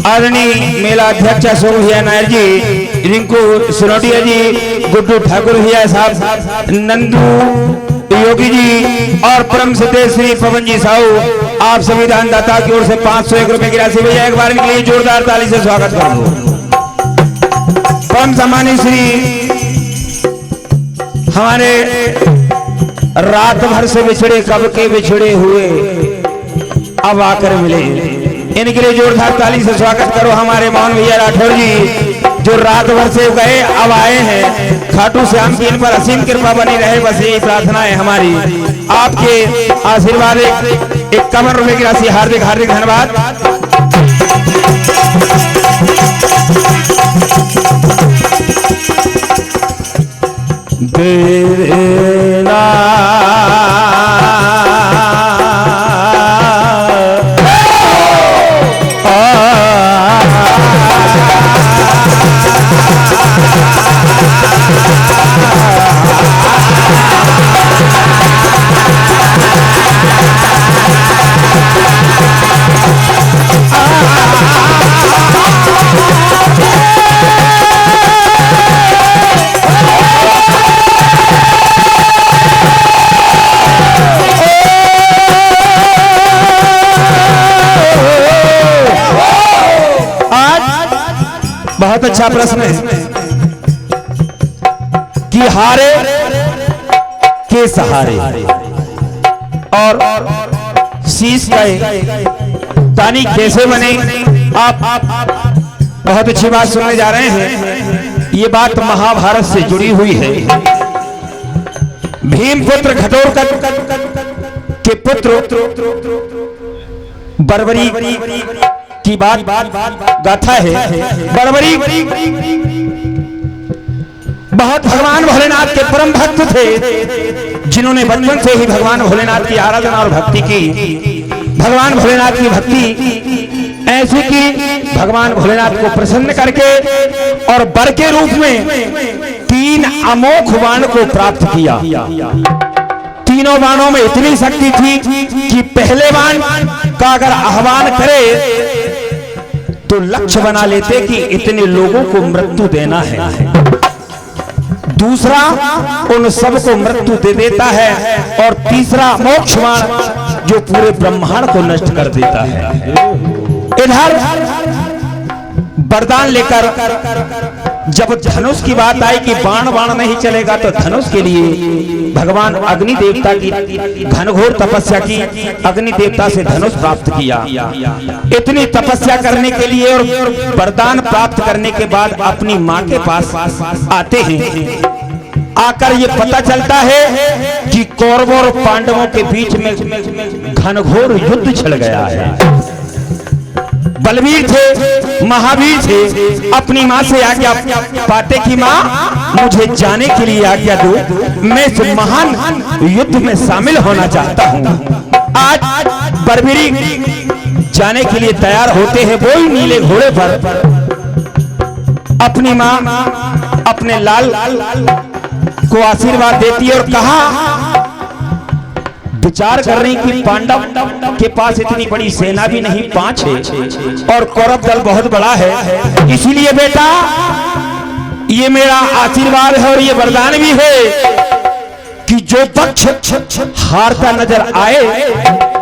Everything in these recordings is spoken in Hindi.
आदरणीय मेला अध्यक्ष अशोक भैया नायर जी, रिंकू सोनोटिया जी, गुड्डू ठाकुर भैया साहब, नंदू योगी जी और परम सत्य श्री पवन जी साहू, आप सभी दानदाता की ओर से 501 रुपए की राशि भैया एक बार इनके लिए जोरदार ताली से स्वागत कर दो। परम सम्मानित श्री हमारे रात भर से बिछड़े, कब के बिछड़े हुए अब आकर मिले, इनके लिए जोरदार ताली से स्वागत करो। हमारे मोहन भैया राठौर जी जो रात भर से गए अब आए हैं, खाटू श्याम की इन पर असीम कृपा बनी रहे, बस यही प्रार्थना है हमारी। आपके आशीर्वाद 51 रुपए की राशि, हार्दिक हार्दिक धन्यवाद। बहुत अच्छा प्रश्न है कि हारे के सहारे और शीश गए तानी कैसे बने, आप बहुत अच्छी बात सुनने जा रहे हैं। ये बात महाभारत से जुड़ी हुई है। भीम पुत्र घटोत्कच के पुत्र बर्बरी की बात गाथा है। बर्बरी बहुत भगवान भोलेनाथ के परम भक्त थे, जिन्होंने बचपन से ही भगवान भोलेनाथ की आराधना और भक्ति की। भगवान भोलेनाथ की भक्ति ऐसी कि भगवान भोलेनाथ को प्रसन्न करके और वर के रूप में 3 अमोघ बाण को प्राप्त किया। तीनों बाणों में इतनी शक्ति थी कि पहले बाण का अगर आह्वान करे तो लक्ष्य बना लेते कि इतने लोगों को मृत्यु देना है। दूसरा उन सबको मृत्यु दे देता है और तीसरा मोक्ष बाण जो पूरे ब्रह्मांड को नष्ट कर देता है। इधर वरदान लेकर जब धनुष की बात आई कि बाण नहीं चलेगा, तो धनुष के लिए भगवान अग्नि देवता की घनघोर तपस्या की, अग्नि देवता से धनुष प्राप्त किया। इतनी तपस्या करने के लिए और वरदान प्राप्त करने के बाद अपनी मां के पास आते हैं। आकर ये पता चलता है कि कौरवों और पांडवों के बीच में घनघोर युद्ध छिड़ गया है। बलवीर थे, महावीर थे, अपनी मां से आज्ञा पाते कि मां मुझे जाने के लिए आज्ञा दो, मैं इस महान युद्ध में शामिल होना चाहता हूं। आज बलवीर जाने के लिए तैयार होते हैं। वो ही नीले घोड़े पर अपनी मां अपने लाल को आशीर्वाद देती है और कहा, विचार कर रही कि पांडव के पास इतनी बड़ी सेना भी नहीं, 5 है और कौरव दल बहुत बड़ा है, इसलिए बेटा ये मेरा आशीर्वाद है और ये वरदान भी है कि जो पक्ष हारता नजर आए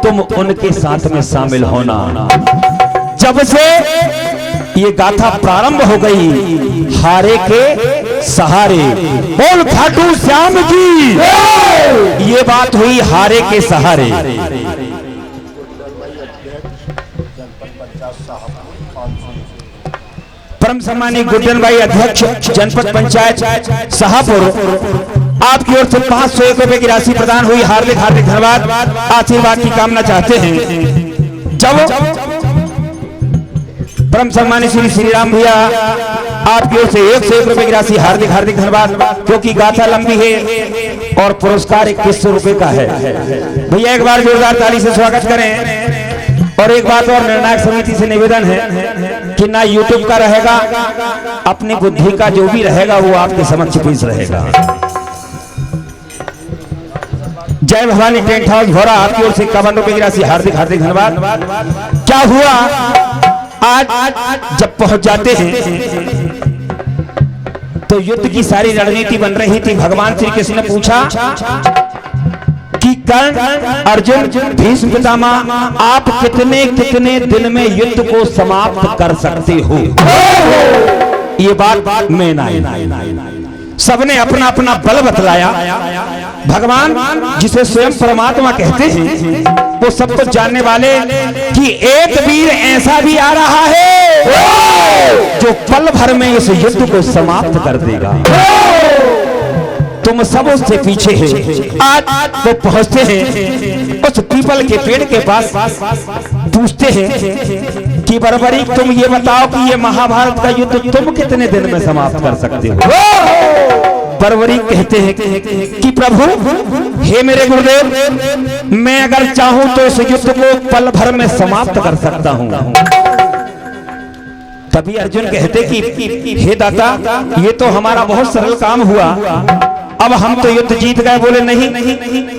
तुम उनके साथ में शामिल होना। जब से ये गाथा प्रारंभ हो गई, हारे के सहारे, बोल खाटू श्याम की, ये बात हुई हारे के सहारे। परम सम्मानित गुड्डन भाई अध्यक्ष जनपद पंचायत शाहपुर, आपकी ओर से 501 रुपए की राशि प्रदान हुई। हार्दिक हार्दिक धन्यवाद। आशीर्वाद की कामना चाहते हैं। जब परम सम्मानित श्री राम भैया, आपकी ओर से 101 रुपए की राशि, हार्दिक हार्दिक धन्यवाद, क्योंकि गाथा लंबी है और पुरस्कार 2100 रुपए का है। भैया एक बार जोरदार ताली से स्वागत करें। और एक बात और निर्णायक समिति से निवेदन है कि ना यूट्यूब का रहेगा, अपनी बुद्धि का जो भी रहेगा वो आपके समक्ष पेश रहेगा। जय भवानी टेंट हाउस घोड़ा, आपकी ओर से 51 रुपए की राशि, हार्दिक हार्दिक धन्यवाद। क्या हुआ आज जब पहुंच जाते हैं तो युद्ध की सारी रणनीति बन रही थी। भगवान श्री कृष्ण ने पूछा कि कर्ण, अर्जुन, भीष्म पितामह, आप कितने कितने दिन में युद्ध को समाप्त कर सकते हो? ये बात मैं नहीं, सबने अपना अपना बल बतलाया। भगवान जिसे स्वयं परमात्मा कहते हैं वो सब कुछ जानने वाले कि एक वीर ऐसा भी आ रहा है जो पल भर में इस युद्ध को समाप्त कर देगा। तुम सब उससे पीछे हैं। आज वो पहुंचते हैं उस पीपल के पेड़ के पास, पूछते हैं कि बर्बरी तुम ये बताओ कि ये महाभारत का युद्ध तुम कितने दिन में समाप्त कर सकते हो? बर्बरी कहते हैं कि प्रभु, हे मेरे गुरुदेव, मैं अगर चाहूं तो इस युद्ध को पल भर में समाप्त कर सकता हूं। तभी अर्जुन कहते कि हे दाता, ये तो हमारा बहुत सरल काम हुआ, अब हम तो युद्ध जीत गए। बोले नहीं,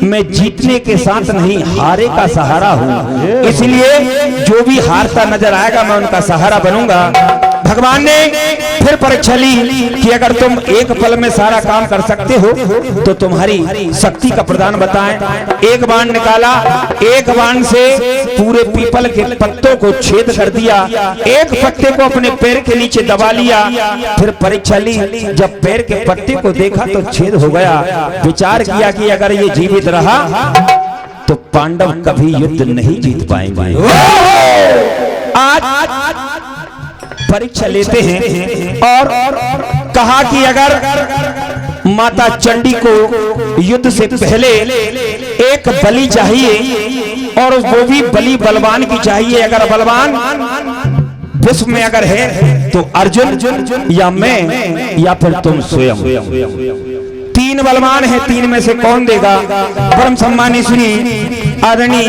मैं जीतने के साथ नहीं, हारे का सहारा हूं, इसलिए जो भी हारता नजर आएगा मैं उनका सहारा बनूंगा। भगवान ने फिर परीक्षा ली कि अगर तुम एक पल में सारा काम कर सकते हो तो तुम्हारी शक्ति का प्रदान बताएं। एक बाण निकाला, एक बाण से पूरे पीपल के पत्तों को छेद कर दिया, एक पत्ते को अपने पैर के नीचे दबा लिया। फिर परीक्षा ली, जब पैर के पत्ते को देखा तो छेद हो गया। विचार किया कि अगर ये जीवित रहा तो पांडव कभी युद्ध नहीं जीत पाएंगे। आज परीक्षा लेते हैं और कहा कि अगर माता चंडी को युद्ध से पहले एक बलि चाहिए और वो भी बलि बलवान की चाहिए। अगर बलवान विश्व में अगर है तो अर्जुन या मैं या फिर तुम स्वयं। तीन बलवान है, तीन में से कौन देगा? परम सम्मानी श्री आदरणीय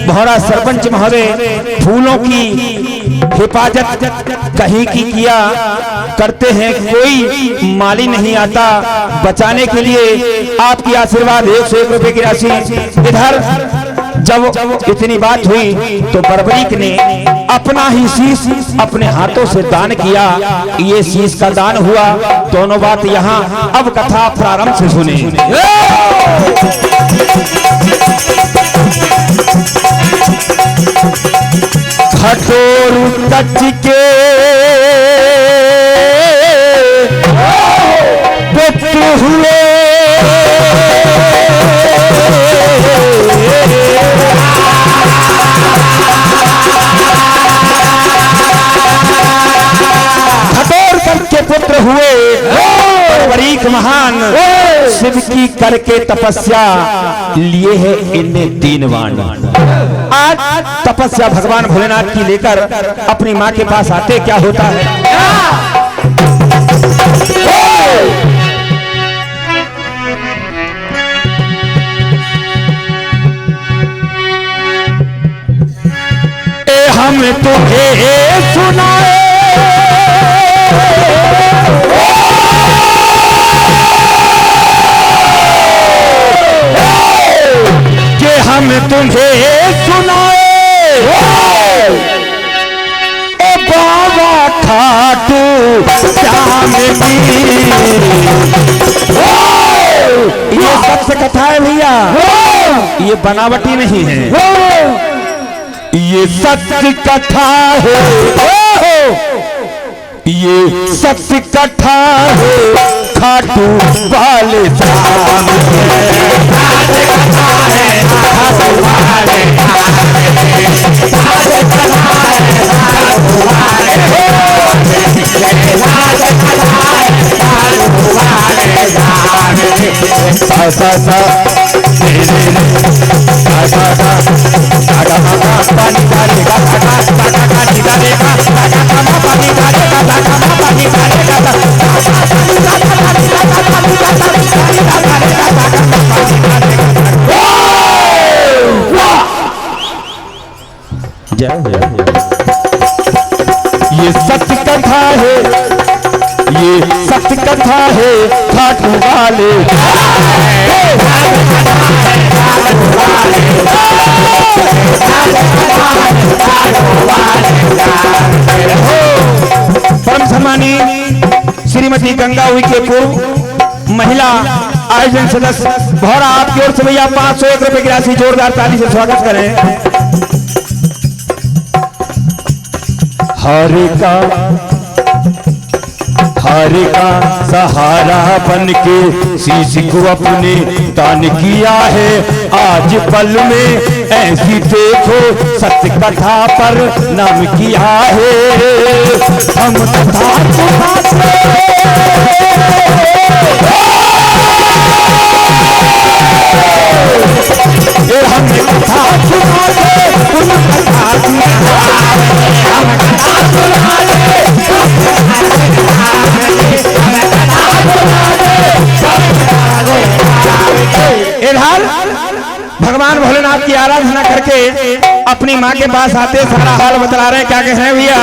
भौरा सरपंच महोदय फूलों की हिफाजत कहीं की किया करते हैं, कोई माली नहीं आता बचाने के लिए। आपकी आशीर्वाद 101 रुपए की राशि। इधर जब इतनी बात हुई तो बर्बरीक ने अपना ही शीश अपने हाथों से दान किया। ये शीश का दान हुआ। दोनों बात यहाँ, अब कथा प्रारंभ से सुने। कठोर कच के पुत्र हुए, कठोर कच के पुत्र हुए, बरीक महान शिव की करके तपस्या लिए है इन्हें 3 बाण। आज तपस्या भगवान भोलेनाथ की लेकर अपनी मां के पास आते, क्या होता है? हम तुम्हें सुनाए कि हम तुम्हें सुनाए ओ बाबा खाटू श्याम की। ये सत्य कथा है भैया, ये बनावटी नहीं है, ये सत्य कथा है, ये सत्य कथा है। खाटू वाले श्याम ये सत्य कथा है, ये सत्य कथा है। खाटू वाले परम सम्मानी श्रीमती गंगा हुई के पूर्व महिला आयोजन सदस्य भौरा, आपकी ओर से भैया 501 रुपए की राशि जोरदार ताली से स्वागत करें। हरि का सहारा बन के शीश को अपने दान किया है, आज पल में ऐसी देखो सत्य कथा पर नाम किया है। हम कथा भगवान भोलेनाथ की आराधना करके अपनी माँ के पास आते सारा हाल बतला रहे। क्या कह रहे हैं भैया?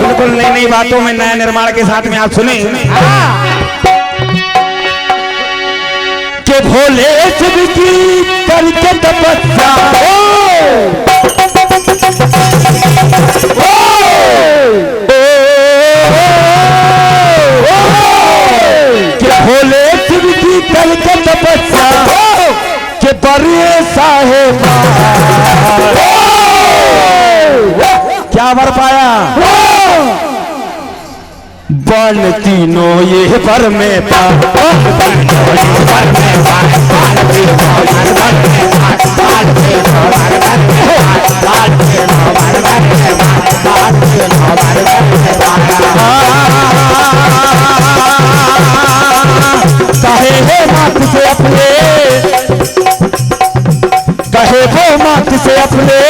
बिल्कुल नई नई बातों में नया निर्माण के साथ में आप सुने के भोले शिव की करके तपस्या के भोले शिव की करके तपस्या के बड़े साहेब क्या वर पाया? बन तीनों ये बर में पा कहे हे मात से अपने, कहे वो मात से अपने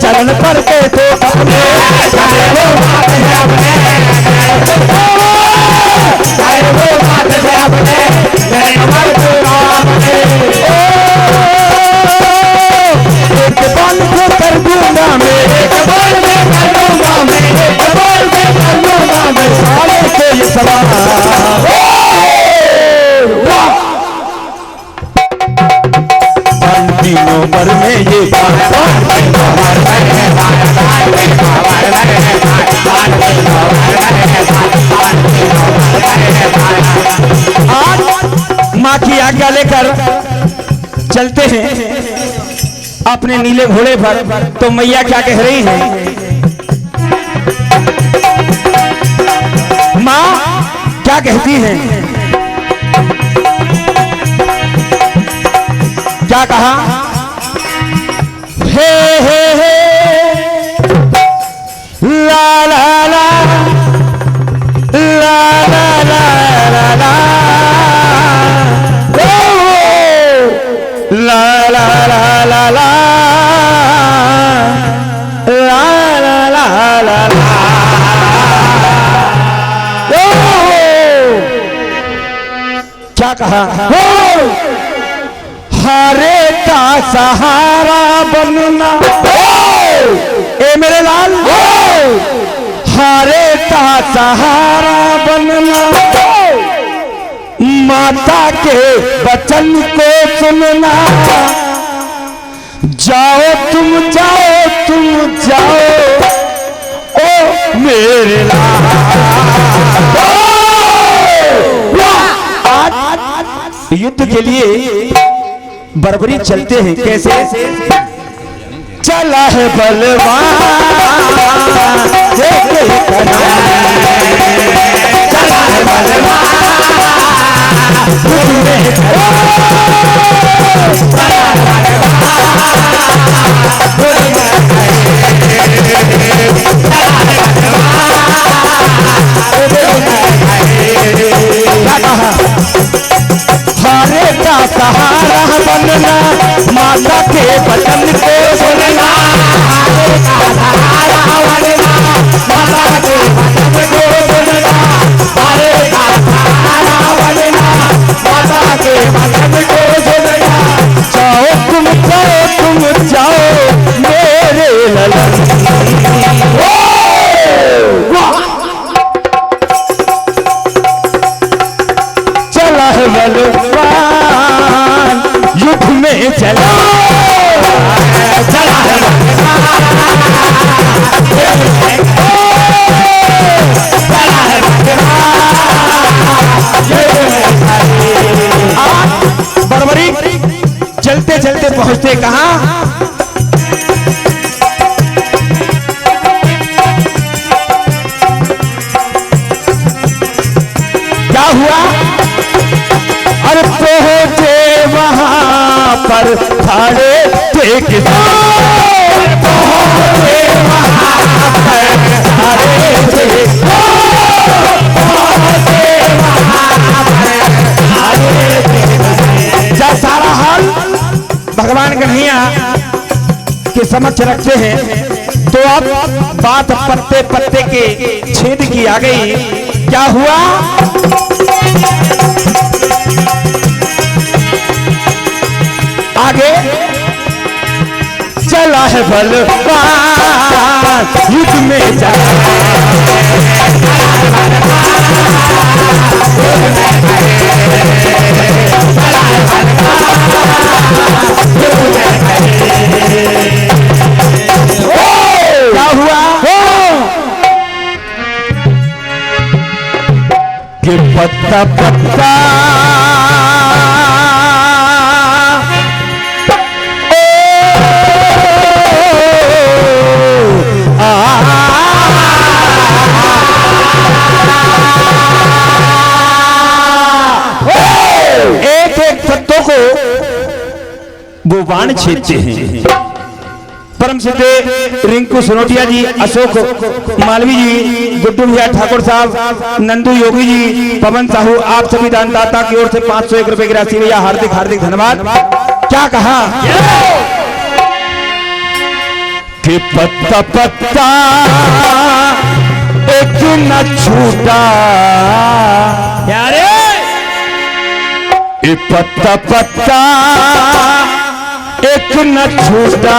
चरण पर के तो अपने, कहे वो मात से अपने, कहे वो मात से अपने चरण पर के तो अपने। एक बाल से कर दूंगा मैं, एक बाल में कर दूंगा मैं, एक बाल में कर दूंगा मैं सारे से ये सवाल। तीनों पर में ये आज माँ की आज्ञा लेकर चलते हैं अपने नीले घोड़े पर। तो मैया क्या कह रही है? माँ क्या कहती है? क्या कहा? हे हे हे ला ला ला ला ला ला ला ला ला ला ला ला ला ला ला ला। क्या कहा? हारे का सहारा बनना ए मेरे लाल, हारे का सहारा बनना, माता के वचन को सुनना। जाओ तुम जाओ तुम जाओ ओ मेरे लाल। आज युद्ध के लिए बरबरी चलते हैं। कैसे? चला है बलवान चला है बलवान हारे का सहारा बनना, माता के वचन को सुनना। हारे का सहारा बनना, माता के वचन को सुनना। हारे का सहारा बनना, माता के वचन को सुनना। जाओ तुम जाओ मेरे ललन। चला है बलवान युद्ध में चला पहुंचते कहा, क्या हुआ? अरे पहुंचे वहां पर साढ़े टेक, पहुंचे वहां पर साढ़े टेक, जब सारा हाल भगवान कन्हैया के समक्ष रखते हैं तो अब बात पत्ते पत्ते के छेद की आ गई। क्या हुआ? आगे चला है बलवान युद्ध में चला, क्या हुआ? कि पत्ता पत्ता एक एक पत्तों को वो बाण छेदते हैं। परम सिद्ध रिंकू सोनोटिया जी, अशोक मालवी जी, गुड्डू भैया ठाकुर साहब, नंदू योगी जी, पवन साहू, आप सभी दानदाता की ओर से 501 रुपए की राशि भैया हार्दिक हार्दिक धन्यवाद। क्या कहा कि पत्ता पत्ता एक न छूटा, यारे ये पत्ता पत्ता एक न छूटा,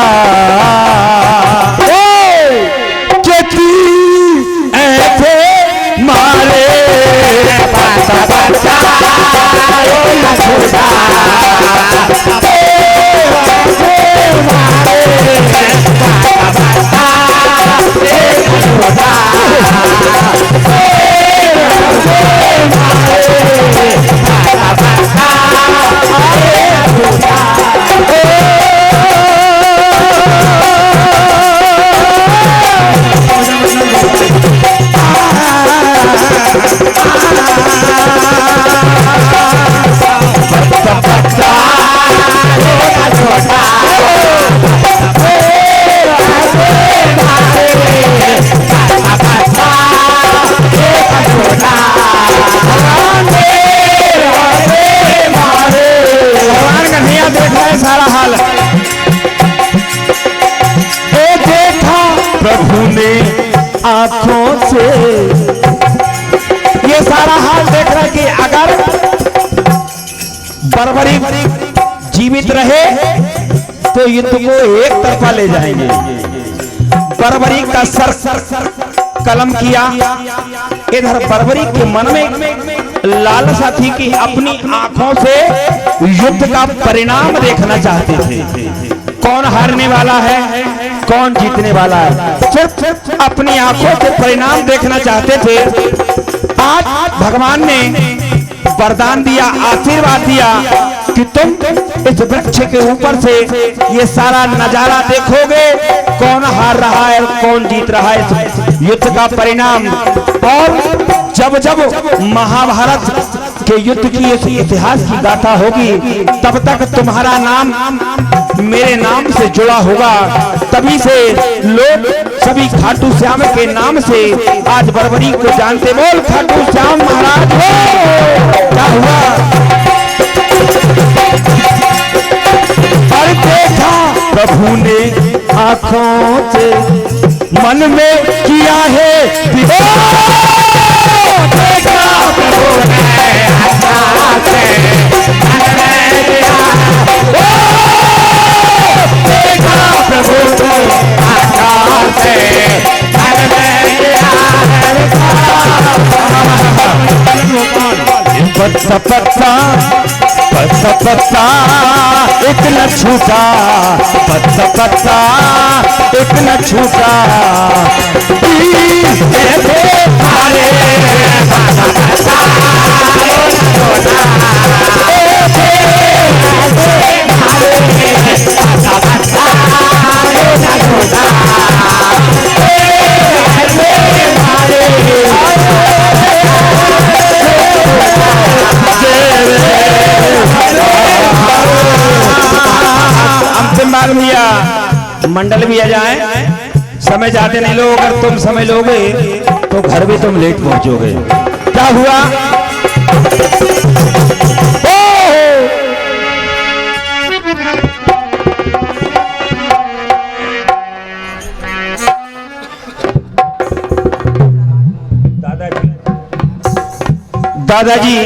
खेती ऐसे मारे पत्ता पत्ता एक न छूटा, सारा हाल देखा प्रभु ने आंखों से, ये सारा हाल देख रहा है कि अगर बर्बरीक जीवित रहे तो युद्ध को एक तरफा ले जाएंगे। बर्बरीक का सर कलम किया, इधर बर्बरीक के मन में लालसा थी कि अपनी आंखों से युद्ध का परिणाम देखना चाहते थे। कौन हारने वाला है, कौन जीतने वाला है, सिर्फ अपनी आंखों से परिणाम देखना चाहते थे। आज भगवान ने वरदान दिया, आशीर्वाद दिया कि तुम इस वृक्ष के ऊपर से ये सारा नजारा देखोगे, कौन हार रहा है और कौन जीत रहा है, इस युद्ध का परिणाम। और जब जब महाभारत के युद्ध की इस इतिहास की गाथा होगी, तब तक तुम्हारा नाम मेरे नाम से जुड़ा होगा। तभी से लोग सभी खाटू श्याम के नाम से आज बर्बरी को जानते। बोल खाटू श्याम महाराज हो। क्या हुआ? पर देखा प्रभु ने आंखों से, मन में किया है देखा प्रभु ने आंखों से, मन में किया देखा प्रभु ने आंखों से, मन में किया पत्ता पत्ता पत्ता पत्ता एक न छूटा, पत्ता पत्ता एक न छूटा, मंडल भी आ जाए, समय जाते नहीं लोग, अगर तुम समय लोगे तो घर भी तुम लेट पहुंचोगे। क्या हुआ? दादाजी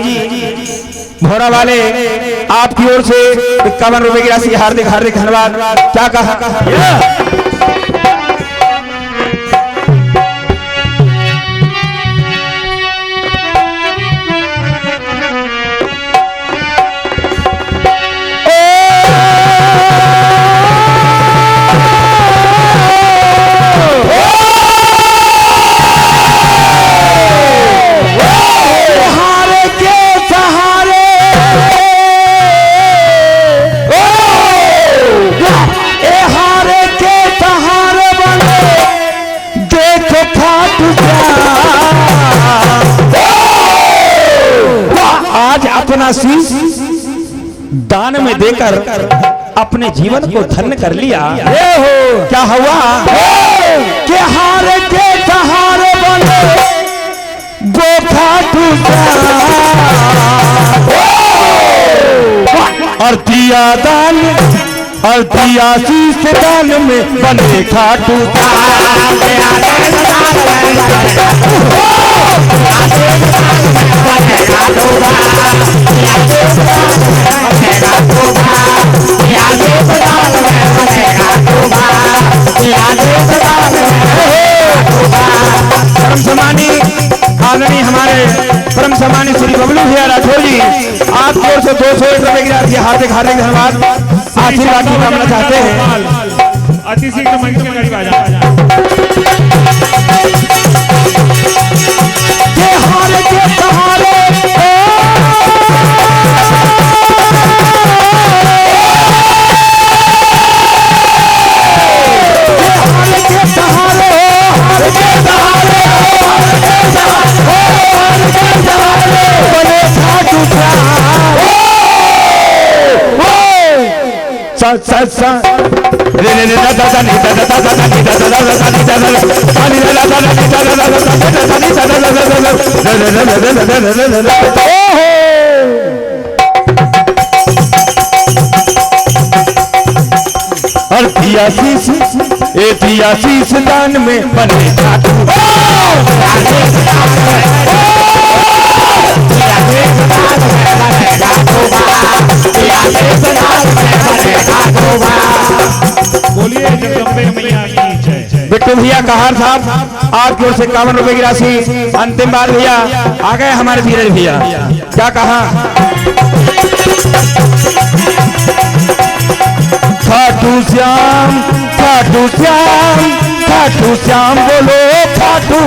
भोरा वाले आपकी ओर से 51 रुपए की राशि हार्दिक हार्दिक धन्यवाद। क्या कहा? अपना शीश दान में देकर अपने जीवन को धन्य कर लिया। क्या हुआ? के हारे के सहारे बने गो खाटू और दिया दान और दिया शीश दान में बने खाटू परम सम्मानी आदरणीय हमारे परम सम्मानी श्री बबलू भैया राठौर जी आपकी ओर से 201 रुपए की राशि हार्दिक हार्दिक धन्यवाद आशीर्वाद की कामना चाहते हैं। अति शीघ्र मंच के करीब आ जाए। और दिया शीश दान में बने खाटू बोलिए जगदम्बे मैया की जय। बिट्टू भैया कहार साहब आपकी ओर से 51 रुपए की राशि अंतिम बार भैया आ गए हमारे धीरज भैया। क्या कहा? खाटू श्याम खाटू श्याम खाटू श्याम बोलो खाटू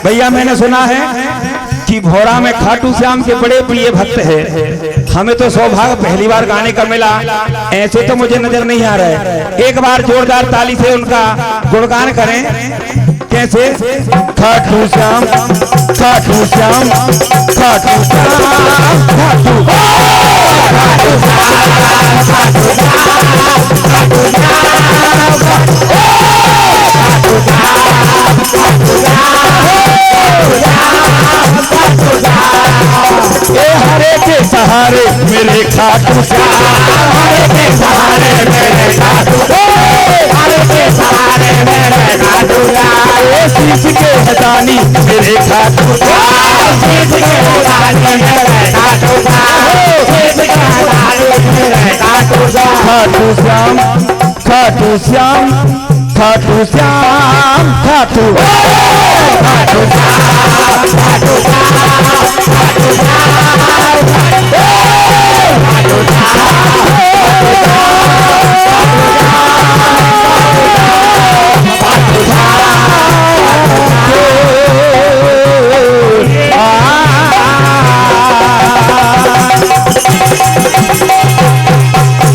भैया मैंने सुना है कि भोरा में खाटू श्याम के बड़े प्रिय भक्त है। हमें तो सौभाग्य पहली बार गाने का मिला, ऐसे तो मुझे नजर नहीं आ रहा है। एक बार जोरदार ताली से उनका गुणगान करें। कैसे? खाटू श्याम खाटू श्याम खाटू श्याम खाटू हरे के सहारे मेरे खाटू श्याम हरे के सहारे मेरे खाटू हरे के सहारे मेरे खाटू शीश के हदानी मेरे खाटू शीश के हदानी मेरे खाटू शीश के हदानी मेरे खाटू खाटू श्याम खाटू श्याम खाटू श्याम खाटू खाटू श्याम खाटू श्याम खाटू श्याम खाटू श्याम